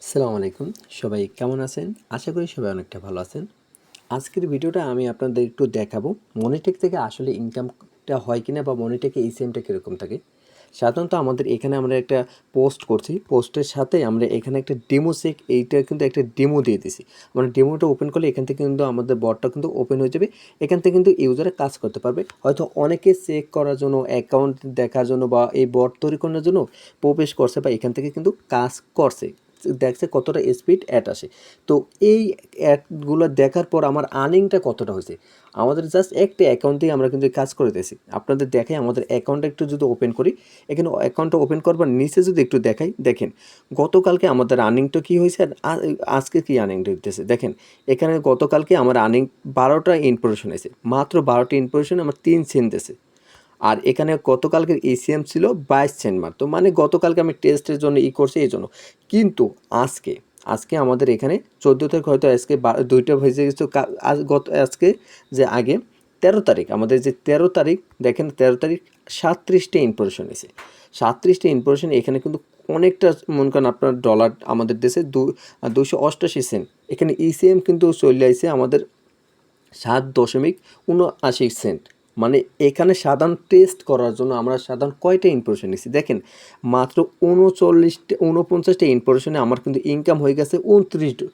আসসালামু আলাইকুম। সবাই কেমন আছেন? আশা করি সবাই অনেকটা ভালো আছেন। আজকের ভিডিওটা আমি আপনাদের একটু দেখাবো মনিটেক থেকে আসলে ইনকামটা হয় কিনা বা মনিটেকে ইসিএমটা কীরকম থাকে। সাধারণত আমাদের এখানে আমরা একটা পোস্ট করছি। পোস্টের সাথে আমরা এখানে একটা ডেমো চেক এইটা কিন্তু একটা ডেমো দিয়ে দিছি। মানে ডেমোটা ওপেন করলে এখান থেকে কিন্তু আমাদের বটটা কিন্তু ওপেন হয়ে যাবে। এখান থেকে কিন্তু ইউজারে কাজ করতে পারবে। হয়তো অনেকে চেক করার জন্য, অ্যাকাউন্ট দেখার জন্য বা এই বট তৈরি করার জন্য প্রবেশ করছে বা এখান থেকে কিন্তু কাজ করছে। দেখছে কতটা স্পিড অ্যাড আসে। তো এই অ্যাডগুলো দেখার পর আমার আর্নিংটা কতটা হয়েছে। আমাদের জাস্ট একটা অ্যাকাউন্ট দিয়ে আমরা কিন্তু কাজ করে দিয়েছি। আপনাদের দেখাই আমাদের অ্যাকাউন্টটা একটু যদি ওপেন করি, এখানে অ্যাকাউন্টটা ওপেন করবার নিচে যদি একটু দেখাই, দেখেন গতকালকে আমাদের আর্নিংটা কী হয়েছে আর আজকে কী আর্নিংটা হইতেছে। দেখেন এখানে গতকালকে আমার আর্নিং 12টা ইনফরমেশন এসে, মাত্র 12টা ইনফরমেশন আমার 3 সেন্ট দিয়েছে। আর এখানে গতকালকের এসিএম ছিল 22 সেন্ট মাত্র। মানে গতকালকে আমি টেস্টের জন্য করছি এই জন্য। কিন্তু আজকে আমাদের এখানে 14 তারিখ, হয়তো আজকে 2টা ভেজে গেছে। আজকে যে আগে 13 তারিখ, আমাদের যে 13 তারিখ, দেখেন 13 তারিখ 37টা ইনফরমেশন এসে। 37টা ইনফরমেশন এখানে কিন্তু অনেকটা, মনে করেন আপনার ডলার আমাদের দেশে 288 সেন্ট। এখানে ইসিএম কিন্তু চলে আসছে আমাদের 7.79 সেন্ট। মানে এখানে সাধারণ টেস্ট করার জন্য আমরা সাধারণ কয়টা ইনফরমেশন নিচ্ছি দেখেন, মাত্র 49টা ইনফরমেশনে আমার কিন্তু ইনকাম হয়ে গেছে 29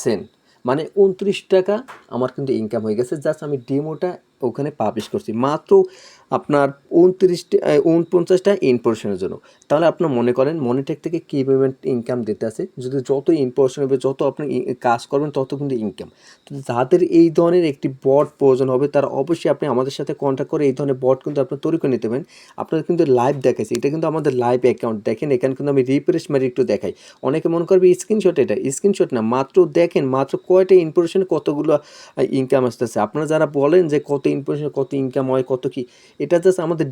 সেন্ট। মানে 29 টাকা আমার কিন্তু ইনকাম হয়ে গেছে। জাস্ট আমি ডেমোটা ওখানে পাবলিশ করছি মাত্র আপনার 49টা ইনফরমেশনের জন্য। তাহলে আপনার মনে করেন মনিটেক থেকে কী পেমেন্ট ইনকাম দিতে আছে। যদি যত ইনফরমেশন হবে, যত আপনি কাজ করবেন, তত কিন্তু ইনকাম। তো যাদের এই ধরনের একটি বট প্রয়োজন হবে, তারা অবশ্যই আপনি আমাদের সাথে কন্ট্যাক্ট করে এই ধরনের বট কিন্তু আপনার তৈরি করে নিতে পারেন। আপনারা কিন্তু লাইভ দেখাইছি, এটা কিন্তু আমাদের লাইভ অ্যাকাউন্ট। দেখেন এখানে কিন্তু আমি রিফ্রেশ মারি একটু দেখাই। অনেকে মনে করবে স্ক্রিনশট, এটা স্ক্রিনশট না, মাত্র দেখেন মাত্র কয়টা ইনফরমেশন কতগুলো ইনকাম আসতেছে। আপনারা যারা বলেন যে কত ইনফরমেশন কত ইনকাম হয় কত কি, এটা জাস্ট আমাদের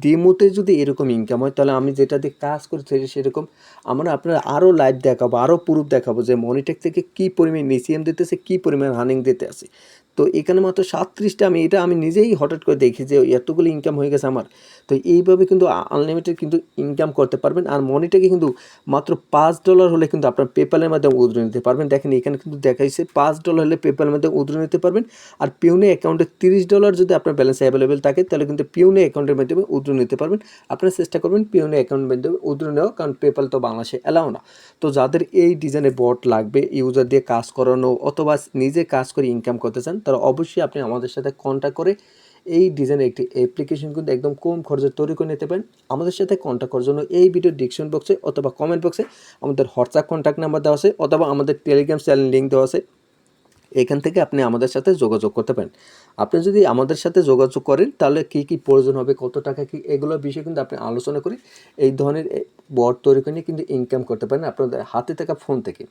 ডিমোতে যদি এরকম ইনকাম হয়, তাহলে আমি যেটা দিয়ে কাজ করছি সেরকম আমরা আপনারা আরও লাইভ দেখাবো, আরও প্রুফ দেখাবো যে মনিটেক থেকে কী পরিমাণ ইসিএম দিতেছে, কী পরিমাণ রানিং দিতে আছে। তো এখানে মাত্র 37টা, আমি নিজেই হঠাৎ করে দেখি যে এতগুলো ইনকাম হয়ে গেছে আমার। তো এইভাবে কিন্তু আনলিমিটেড কিন্তু ইনকাম করতে পারবেন। আর মনিটেকে কিন্তু মাত্র $5 হলে কিন্তু আপনার পেপ্যালের মাধ্যমে উইথড্র নিতে পারবেন। দেখেন এখানে কিন্তু দেখাইছে $5 হলে পেপ্যালের মাধ্যমে উইথড্র নিতে পারবেন। আর পিউনে অ্যাকাউন্টে $30 যদি আপনার ব্যালেন্স অ্যাভেলেবেল থাকে, তাহলে কিন্তু পিউনে অ্যাকাউন্টের মাধ্যমে উইথড্র নিতে পারবেন। আপনারা চেষ্টা করবেন পিউনে অ্যাকাউন্টের মাধ্যমে উইথড্র নেওয়া, কারণ পেপ্যাল তো বাংলাদেশে অ্যালাউ না। তো যাদের এই ডিজাইনের বট লাগবে, ইউজার দিয়ে কাজ করানো অথবা নিজে কাজ করে ইনকাম করতে চান, তারা অবশ্যই আপনি আমাদের সাথে কন্ট্যাক্ট করে এই ডিজাইনের একটি অ্যাপ্লিকেশন কিন্তু একদম কম খরচে তৈরি করে নিতে পারেন। আমাদের সাথে কন্ট্যাক্ট করার জন্য এই ভিডিওর ডিসক্রিপশন বক্সে অথবা কমেন্ট বক্সে আমাদের হোয়াটসঅ্যাপ কন্ট্যাক্ট নাম্বার দেওয়া আছে, অথবা আমাদের টেলিগ্রাম চ্যানেল লিঙ্ক দেওয়া আছে। এখান থেকে আপনি আমাদের সাথে যোগাযোগ করতে পারেন। আপনি যদি আমাদের সাথে যোগাযোগ করেন, তাহলে কী কী প্রয়োজন হবে, কত টাকা কী, এগুলোর বিষয়ে কিন্তু আপনি আলোচনা করে এই ধরনের বট তৈরি করে নিয়ে কিন্তু ইনকাম করতে পারেন আপনাদের হাতে থাকা ফোন থেকে।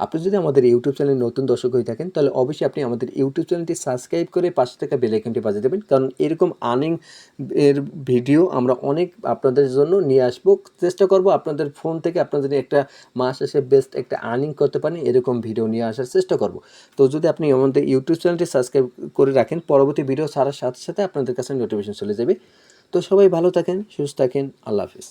আপনি যদি আমাদের ইউটিউব চ্যানেলে নতুন দর্শক হয়ে থাকেন, তাহলে অবশ্যই আপনি আমাদের ইউটিউব চ্যানেলটি সাবস্ক্রাইব করে পাশে থাকা বেল আইকনটি বাজিয়ে দেবেন, কারণ এরকম আর্নিং এর ভিডিও আমরা অনেক আপনাদের জন্য নিয়ে আসবো। চেষ্টা করব আপনাদের ফোন থেকে আপনারা যদি একটা মাস শেষে বেস্ট একটা আর্নিং করতে পারেন, এরকম ভিডিও নিয়ে আসার চেষ্টা করব। তো যদি আপনি আমাদের ইউটিউব চ্যানেলটি সাবস্ক্রাইব করে রাখেন, পরবর্তী ভিডিও ছাড়ার সাথে সাথে আপনাদের কাছে নোটিফিকেশন চলে যাবে। তো সবাই ভালো থাকেন, সুস্থ থাকেন, আল্লাহ হাফিজ।